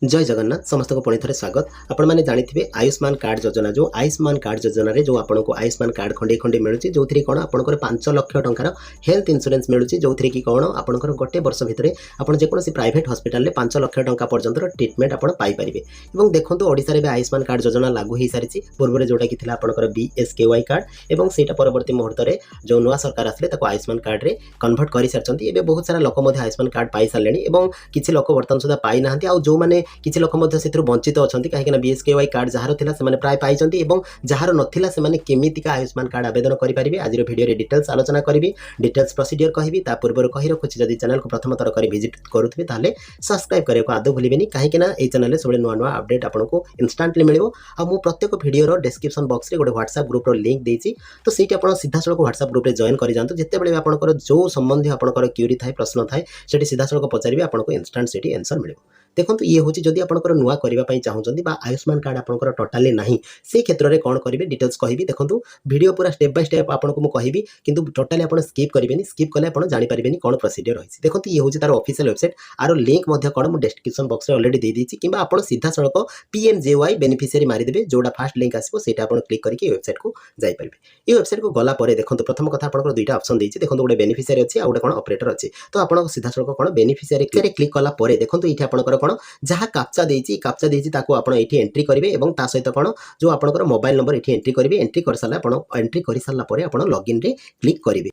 जय जगन्नाथ समस्त को पुणी थे स्वागत। आपण मैंने जानी आयुष्मान कार्ड योजना जो आयुष्मान कार्ड योजना रे जो आपको आयुष्मान कार्ड खंडे खंडे मिलूँ जो थी कौन आपंकर 5 लाख टंकार हेल्थ इंश्योरेंस मिलूँ जो थी कि कौन आपंकर गोटे वर्ष भितर आपड़ जेकोसी प्राइवेट हॉस्पिटल 5 लाख टंका पर्यंत ट्रिटमेंट आप पाइपर। और देखो ओडिशा रे आयुष्मान कार्ड योजना लागू हो सारी पूर्व जोटा कि आपंकर BSKY कार्ड और से परवर्ती मुहूर्त में जो नुआ सरकार आसले आयुष्मान कार्ड रे कन्वर्ट कर सारी बहुत सारा लोक आयुष्मान कार्ड पाई सारे और किसी लोक बर्तमान सुधा पाई ना जो मैंने किसी लोक वंचित अच्छा कहीं BSKY कार्ड जार था प्राय पाई जार नाला से केमिका आयुष्मान कार्ड आवेदन करेंगे। आज वीडियो डिटेल्स आलोचना करी डिटेल्स प्रोसीडियर कहि पूर्व कही रखुच्छी जब चैनल को प्रथम थर कर विजिट करुवे ताले सब्सक्राइब करने को आदौ भूलें कहीं ये चैनल सब नुआ नुआ अपडेट आपको इंस्टांटली मिलो। और प्रत्येक वीडियो डिस्क्रिप्शन बॉक्स में गोटे व्हाट्सएप ग्रुप लिंक देती तो सीट आप सीधा सड़क व्हाट्सएप ग्रुप जॉइन कर जातु जितेबाला भी आपंकर जो संबंधी आपंकर क्यूरी थाए प्रश्न थाए से सीधा सड़क पचारे आपको इंस्टांट से आंसर मिले। देखो ये हूँ जदि आपंकर नुआ करने चाहते आयुष्मान कार्ड आपंकर टोटाली ना से क्षेत्र में कौन करेंगे डिटेल्स कहि देखो वीडियो पूरा स्टेप बाय स्टेप आपको कहि किंतु टोटाली आप स्किप करेंगे स्किप कले आप जानीपारे कौन प्रोसीडियर रही। देखो ये हूँ तार ऑफिशियल वेबसाइट आर लिंक कौन मुझे डिस्क्रिप्शन बॉक्स में अलरेडी दे देती कि आप सीधा सड़क PMJY बेनिफिशियरी मारिदेवे जोड़ा फास्ट लिंक आसो से क्लिक करके वेबसाइट को जापर। ये वेबसाइट को गला देखो प्रथम कथा आप दुईटा ऑप्शन देती देखो गोटे बेनिफिशियरी अच्छी आउ गोटे कौन ऑपरेटर अच्छी तो आप सीधा सड़क कौन बेनिफिशियरी क्लिक कला देखो ये आपंकर कौन जहाँ काप्चा देती आप एंट्री करेंगे और ता सहित कौन जो आपंकर मोबाइल नंबर ये एंट्री करेंगे एंट्री कर सारा एंट्री कर सारापर आप लॉगिन रे क्लिक करेंगे।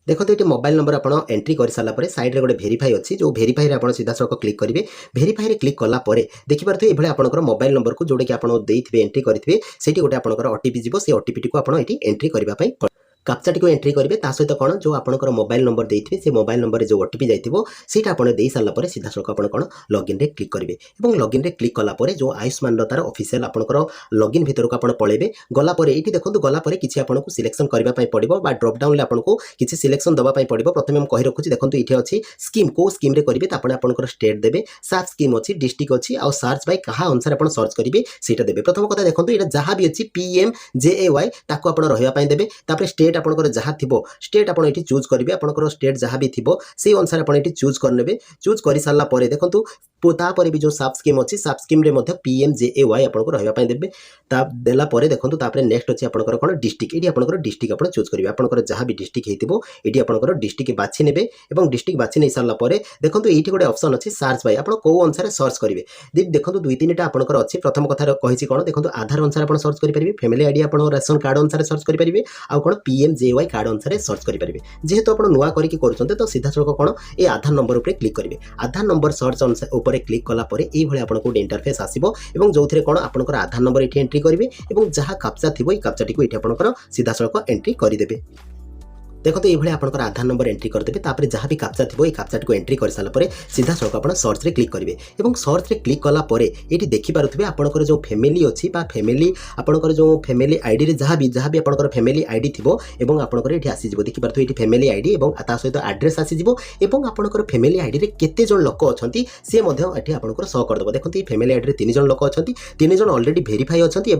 देखो ये मोबाइल नंबर आप एंट्री कर सारापर साइड रे गोटे भेरीफाई अच्छी जो भेरीफाई आप सीधा सड़क क्लिक करेंगे। भेरीफाई देखिए देखिपे ये आपंकर मोबाइल नंबर को जोड़ा कि आप एंट्री करेंगे से गोटे आपंकर OTP जीव से OTP को आप एंट्री करने काप्चाटी को एंट्री करेंगे सहित कौन जो आपंकर मोबाइल नंबर देते से मोबाइल नंबर जो OTP जाइए सीटा आप दे सारापर सीधा सड़क आप कौन लॉगिन रे क्लिक करेंगे और लॉगिन रे क्लिक कलापर जो आयुष्मान तार ऑफिशियल आपंकर लॉगिन भीतर को आप पलैबे गलापर ये देखो गलापर किसी आपको सिलेक्शन करने पड़ो ड्रप डाउन में आपको किसी सिलेक्शन देवाई पड़ो। प्रथम कही रखुच्छी देखो ये अच्छी स्कीम को स्कीम करेंगे आपंकर स्टेट देवे सार्च स्कीम अच्छी डिस्ट्रिक्ट अच्छी आउ सार्च बाय क्या अनुसार आप सर्च करेंगे सीटा देवे। प्रथम कथा देखो ये जहाँ भी अच्छी PMJAY ताको आप रही देवे स्टेट आपंकर जहाँ थी स्टेट आप चूज करेंगे आपंकर स्टेट जहाँ भी थी से अनुसार आप चूज करने चूज कर सारापर देखो तापर भी जो साफ स्कीम अच्छी साफ स्कीम PMJAY आपको रही देवे देलापर देखो नेक्स्ट अच्छी आपंकर कौन डिस्ट्रिक्ट ये आपंकर डिस्ट्रिक्ट आप चूज करेंगे आपंकर जहाँ भी डिस्ट्रिक्ट होती आपंकर डिस्ट्रिक्ट बाछि ने और डिस्ट्रिक्ट बाछि नहीं सारापर देखो ये गोटे ऑप्शन अच्छी सर्च बाय आप कौ अनुसार सर्च करेंगे देखो दुई तीन टा आपंकर अच्छी प्रथम कथा कही कौन देखो आधार अनुसार आप सर्च करेंगे फैमिली आईडी आप रेशन कार्ड अनुसार सर्च करेंगे आउ कौन PMJAY कार्ड अनुसार सर्च करेंगे। जेहेतु आप नुआ करते तो सीधा सड़क कौन ये आधार नंबर उपर क्लिक करेंगे आधार नंबर सर्च उपर क्लिक कलापर ये आपको इंटरफेस आसो और जो थे कौन आपंकर आधार नंबर ये एंट्री करेंगे और जहाँ काप्चा थी काप्चाटी को ये आपंकर सीधा सड़क एंट्री करदे। देखो ये आपंकर आधार नंबर एंट्री करदेवे जहाँ भी काप्चा थी ये काप्चाटी को एंट्री कर सारापर सीधा सड़क आप सर्च रे क्लिक करेंगे और सर्च रे क्लिक कलापर ये देखिपे आपंकर जो फैमिली अच्छी फैमिली आपंकर जो फैमिली आईडी रे जहाँ भी आपंकर फैमिली आईडी थी और आपंकर ये आसीज देखिपे ये फैमिली आईडी और सहित एड्रेस आसीज और आपंकर फैमिली आईडी रे केते जन लोक अच्छा सी आपंकर शो करदेव। देखो ये फैमिली आईडी रे 3 जन लोक अच्छा 3 जन अलरेडी भेरीफाई अच्छा से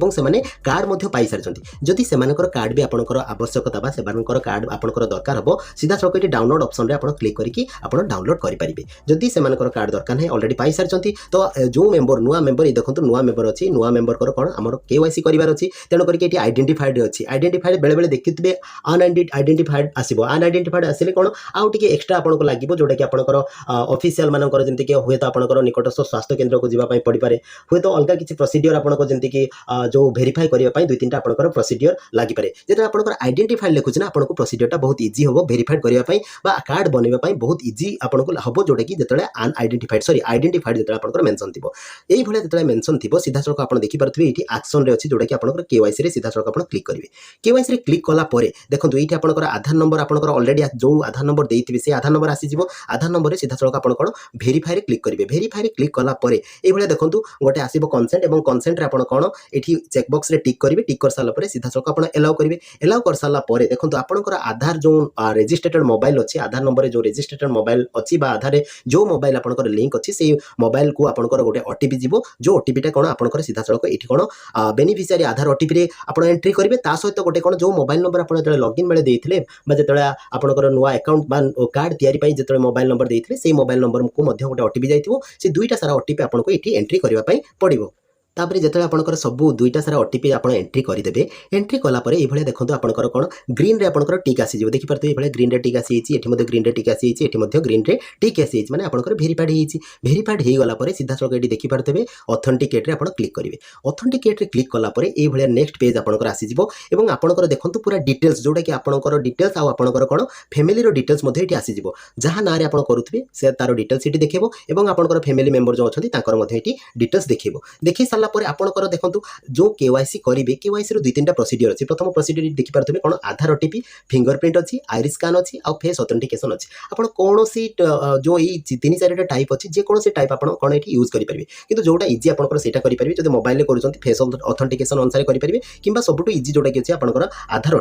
कार्ड पाई सारी जदि से कार्ड भी आपंकर आवश्यकता से कार्ड दरकार हम सीधा सड़क ये डाउनलोड ऑप्शन रे आप क्लिक करके आप डाउनलोड करेंगे। जदि से कार्ड दरकार नहीं अलरेडी पाई सारी तो जो मेंबर नुआ मेंबर ये देखो नुआ मेंबर अच्छी नुआ मेंबर कौन आम KYC करार अच्छी तेणु करके आइडेंटिफाइड अच्छी आइडेंटिफाइड बेले बेले देखिए अनआइडेंटिफाइड आसो अनआइडेंटिफाइड आसिले कौन आउ टे एक्सट्रा आपको लगे जोटा कि आपंकर ऑफिशियल मानकर जमीक हुए तो आपंकर निकटस्थ स्वास्थ्य केन्द्र को जावाई पड़पे हुए तो अलग किसी प्रोसीडियर आपको जमीक जो भेरीफाई करने दुई तीन आपंकर प्रोसीडियर लगिपे जो आपंकर आइडेंटिफाइड लिखुचे ना आपको प्रोसीडियर बहुत इजी हम भेरीफाइड करने कार्ड बनवाई बहुत इजी आपको हम जोटा कि जो अनआइडेंटिफाइड सॉरी आइडेंटिफाइड जो आपंकर मेंशन थी ये जो मेंशन थी सीधा सड़क आप देखिपे ये एक्शन रे अच्छी जोटा कि आपंकर KYC रे सीधा सड़क आप क्लिक करेंगे। KYC रे क्लिक कलापर देखो ये आपंकर आधार नंबर आपंकर अलरेडी जो आधार नंबर देते से आधार नंबर आसीज आधार नंबर सीधा सड़क आप कौन भेरीफाई रे क्लिक करेंगे। भेरीफाई रे क्लिक कलापर ये देखो गोटे आसो कंसेंट और कंसेंट आप कौन ये चेकबक्स रे टिक करेंगे टिक कर सारापर सीधा सड़क आप एलाउ करेंगे एलाउ कर सारापर देखो आपंकर आधार आधार जो रेजिस्ट्रेटेड मोबाइल अच्छी आधार नंबर जो रेजिस्ट्रेटेड मोबाइल अच्छी आधार जो मोबाइल आपंकर लिंक अच्छी से मोबाइल को आपंकर गोटे ओटीपी जीव जो ओटीपीटा कौन आपंकर सीधा सड़क ये कौन बेनिफिशियरी आधार ओटीपी आप एंट्री करेंगे ता सहित गोटे कौन जो मोबाइल नंबर आप लॉगिन बेले देते जो आपंकर नुआ अकाउंट कार्ड तैयारी जो मोबाइल नंबर देते से मोबाइल नंबर को गोटे ओटीपी जाइए से दुईटा सारा ओटीपी आपको ये एंट्री करने पड़ो तापर जो आपंकर सब दुईटा सारा ओटीपी आप एंट्री करदे एंट्री कलापर ये देखो आपंकर कौन ग्रीन रे आपंकर टिक आसी देखिपे ये ग्रीन रे टिक आसी ये ग्रीन रे टिक आसी ये ग्रीन रे टिक आसी मैंने आपंकर भेरीफाइड भेरीफाइड हो गलापर सीधा सड़क ये देखिपे ऑथेंटिकेट रे आप क्लिक करेंगे ऑथेंटिकेट रे क्लिक कलापर ये नेक्स्ट पेज आपंकर आसीजिवो एवं आपंकर देखो पूरा डिटेल्स जोटा कि आपंकर डिटेल्स आपंकर कौन फैमिली डिटेल्स ये आसीजिवो जहाँ ना आप करुवे से तार डिटेल्स ये देखो और आपंकर फैमिली मेंबर जो अच्छा ये डिटेल्स देखो देखी सारा आपंकर देखो जो केवाईसी करेंगे केवाईसी दुई तीन प्रोसीडियर अच्छी प्रथम प्रोसीडियर देखिपे कौन आधार ओटीपी फिंगरप्रिंट अच्छी आइरिस स्कैन अच्छी आ फेस ऑथेंटिकेशन अच्छी आप कौन जो ये तीन चार टाइप अच्छी जेकोसी टाइप आप कौन ये यूज करेंगे कि जोटा इजी आपंकर से करेंगे जो मोबाइल कर फेस ऑथेंटिकेशन अनुसार करेंगे कि सब इजी जोटा कि आपंकर आधार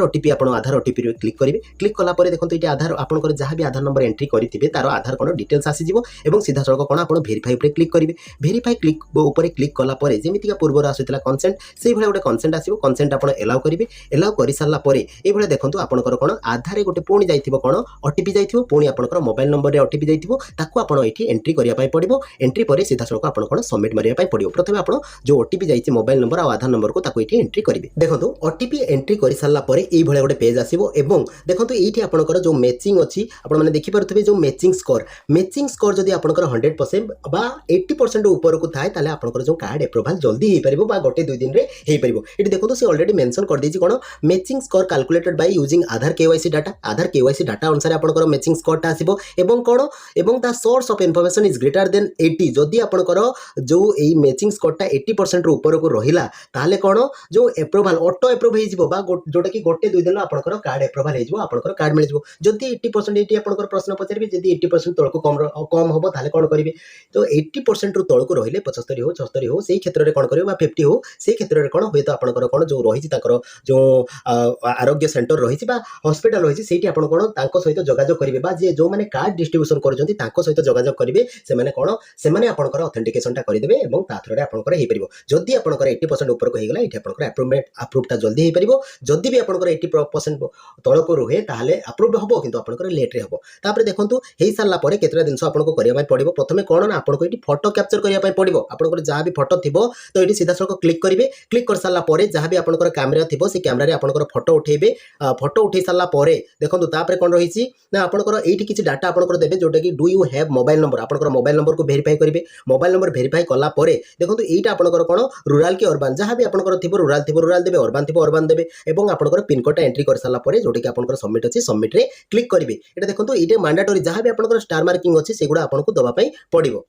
ओटीपी आप आधार ओटीपी क्लिक करेंगे क्लिक कलापर देखो ये आधार आपंकर जहाँ भी आधार नंबर एंट्री करेंगे तार आधार कौन डिटेल्स आसीजिवो और सीधा सड़क कौन आप भेरीफाई क्लिक करेंगे भेरीफाई क्लिक क्लिक कलापर जमीती पूर्व आसाला कनसेंट से गोटे कनसेंट आसो कनसेंट आप एलाउ करेंगे एलाउ कर सारापर ये देखो आपंकर कौन आधार गोटे पुणी जाइए कौन ओटीपी जाइए पुणी आपंकर मोबाइल नंबर में ओटीपी जाइए ताकू आप एंट्री करने पड़ो एंट्री पर सीधा सड़क आप कौन सबमिट मारे पड़ो प्रथम आप जो ओटीपी जाइए मोबाइल नंबर और आधार नंबर को ये एंट्री करेंगे देखो ओटीपी एंट्री कर सारापर ये गोटे पेज आसो और देखो ये आपंकर जो मैचिंग अच्छी आपने देखिपे जो मैचिंग स्कोर जब आपंकर 100% बा 80% ऊपर को थाए ताले आपंकर जो कार्ड एप्रूवाल जल्दी हो पारिबो बा गोटे 2 दिन रे हो पारिबो एटी देखो से ऑलरेडी मेंशन कर देछि कोन matching score calculated by using Aadhaar KYC data अनुसार आपनकर मैचिंग स्कोर टा आसीबो एवं कोन एवं ता source of information is greater than 80 जदी आपनकर जो एई मैचिंग स्कोर टा 80% रो ऊपर को रहिला ताले कोन जो एप्रूवाल ऑटो एप्रूव हो जिवो बा जोटा कि गोटे 2 दिन आपनकर कार्ड एप्रूवाल हो जिवो आपनकर कार्ड मिल जिवो जदी 80% एटी आपनकर प्रश्न पचारिबे जदी 80% तळ को कम होबो ताले कोन करिवे तो 80% रो तळ को रहिले 75 हो 76 हो सेही क्षेत्र रे कोन करिवे बा 50 हो से क्षेत्र रे कोन होय तो आपनकर कोन जो रहिछि ताकर जो आरोग्य सेंटर रहिछि बा हॉस्पिटल रहिछि सेठी आपन कोन तांको सहित जोगाजोग करिवे बा जे जो माने कार्ड डिस्ट्रीब्यूशन करजंती तांको सहित जोगाजोग करिवे से माने कोन से माने आपनकर ऑथेंटिकेशन टा करि देबे एवं ता थ्रो रे आपनकर हेइ परिबो जदी आपनकर 80% ऊपर को हेगला एठी आपनकर अप्रूव टा जल्दी हेइ परिबो जदी भी आपनकर 80% तळ को रहे ताहाले अप्रूव हबो किंतु आपनकर लेट रे हबो तापर देखंतु हेइ सारला परे केतरा दिनस आपनको करिया पय पड़िबो प्रथमे कोन ना आपनको एठी फोटो कैप्चर करिया पय पड़िबो आपनकर जहाँ भी फोटो थिबो तो ये सीधा सड़क क्लिक करेंगे क्लिक कर सारा जहाँ भी आपंकर कैमेरा थी से कैमेरा आपंकर फोटो उठेबे फोटो उठे सारा देखो तापर कौन रही ना आपंकर ये किसी डाटा आपंकर देवे जोटा कि do you have mobile number आपंकर मोबाइल नंबर को वेरीफाई करेंगे मोबाइल नंबर वेरीफाई कला देखो यहाँ आपंकर कौन रूराल कि अर्बान जहाँ भी आपंकर थी रूराल देवे अर्बान देवे और आपंकर पिनकोड एंट्री कर सारापर जोटा कि आपंकर सबमिट अच्छी सबमिट रे क्लिक करेंगे ये देखो ये मैंडेटरी जहाँ भी आपंकर स्टार मार्किंग अच्छी से गुड़ा आपको दवाई पड़ो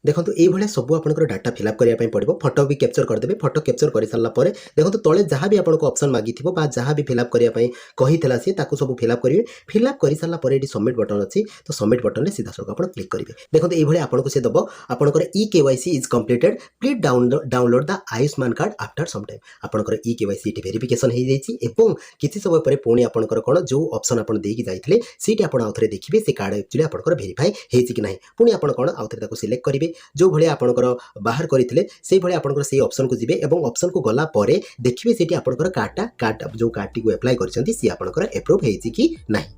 देखो ये सब आपंकर डाटा फिलअप करने पड़ो फोटो भी कैप्चर करदे फोटो कैप्चर कर सारापर देखो तले जहाँ भी आपको ऑप्शन मागी जहाँ भी फिलअप करने कही सी सब फिलअप करेंगे फिलअप कर सारापर ये सबमिट बटन अच्छी तो सबमिट बटन में सीधा सड़क आप क्लिक करेंगे देखो ये आपको से दब आपंकर e KYC is completed please download the Ayushman card after some time आपंकर ई केवाईसी वेरिफिकेशन हो जाए किसी समय पर पुणी आपंकर कौन जो ऑप्शन आप जाइए सीटी आप आउ थे देखिए से कार्ड एक्चुअली आपंकर वेरीफाई होती कि ना पुणी आप कौन आउ थे सिलेक्ट करेंगे जो भाई आपंकर बाहर करते से भाई आपंकर से ऑप्शन को जीवे और ऑप्शन को गला परे देखिए सेठी आपंकर कार्ड जो कार्ड को एप्लाई करछंती सी आपंकर एप्रूव होईछि कि नाही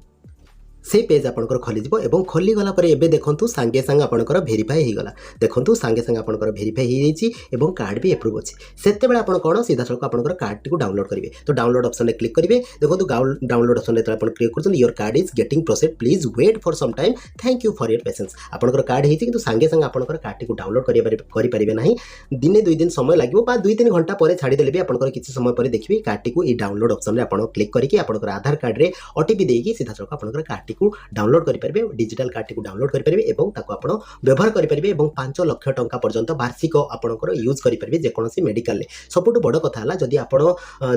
से पेज आपंकर खोलीजिवो एवं खोली गला परे एबे देखंतु सांगे सांगे आपंकर वेरीफाई हो गला देखंतु सांगे सांगे आपंकर वेरीफाई हो जाइछि एवं कार्ड भी एप्रूव अछि सेते बेला आपण कोन सीधा सळक आपंकर कार्ड को डाउनलोड करिवे तो डाउनलोड ऑप्शन रे क्लिक करिवे देखंतु डाउनलोड ऑप्शन रे आपण क्लिक करछन your card is getting processed please wait for some time thank you for your patience आपंकर कार्ड हेछि किंतु सांगे सांगे आपंकर कार्ड को डाउनलोड करि परिबे नाही दिने 2 दिन समय लागिवो बा 2-3 घंटा परे छाडी देले भी आपंकर किछि समय परे देखिबे कार्ड को ई डाउनलोड ऑप्शन रे आपण क्लिक करिके आपंकर आधार कार्ड रे ओटीपी देकी सीधा सळक आपंकर कार्ड कार्ड टी डाउनलोड करेंगे डिजिटल कार्ड टी डाउनलोड करेंगे आप व्यवहार करेंगे 5 लाख टंका पर्यंत वार्षिक आपंकर यूज करेंगे जेकोसी मेडिकल सबुठ बड़ कथा है जदि आप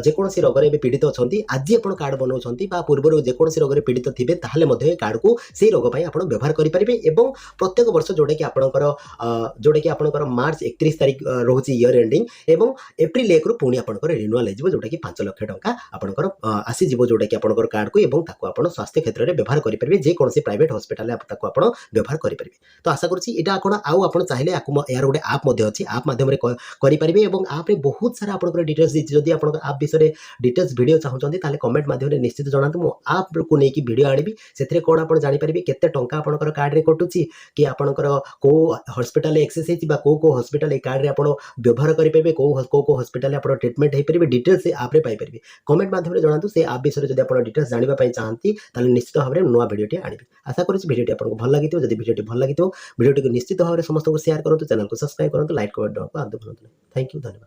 जेकोसी रोग में पीड़ित अच्छा आज आप कार्ड बनाऊँ पूर्व जेकोसी रोग में पीड़ित थे ताले कार्ड को से रोग आप व्यवहार करेंगे प्रत्येक वर्ष जोटा कि आपंकर मार्च 31 तारीख रोचे इयर एंडिंग एवं एप्रिल 1 रु पुणी आपंकर रिन्यूअल हो जोटा कि 5 लाख टंका आपंकर आसीज जोटा कि आपंकर कार्ड को आप स्वास्थ्य क्षेत्र में व्यवहार करेंगे जेकोसी प्राइवेट हॉस्पिटल आप व्यवहार करेंगे तो आशा करूँ चाहिए यार गोटे आप अच्छी आप मध्यम करेंगे आप बहुत सारा आप डिटेल्स जदि आप आप विषय डिटेल्स वीडियो चाहते हैं कमेंट माध्यम निश्चित जनातु मु आप को लेकिन वीडियो आनी से कौन आप जानीपारे केते टंका आपंकर कार्ड रे कटुची कि आपंकर को हॉस्पिटल एक्सेस हो हॉस्पिटल कार्ड रे आप व्यवहार करेंगे कौ हॉस्पिटल आप ट्रिटमेंट हो पारे डिटेल्स आप पाइपर कमेंट माध्यम जनातु से आप विषय जब आप डिटेल्स जानापी चाहती निश्चित भाव में नुआ भिडियो आनी आशा करुँच भिडियो आपको भल लगी जब भिडियो भल लगी भिडियो निश्चित भाव में समस्त को शेयर करूँ चैनल को सब्सक्राइब करूँ लाइक कमेंट आदि भूलु थैंक यू धन्यवाद।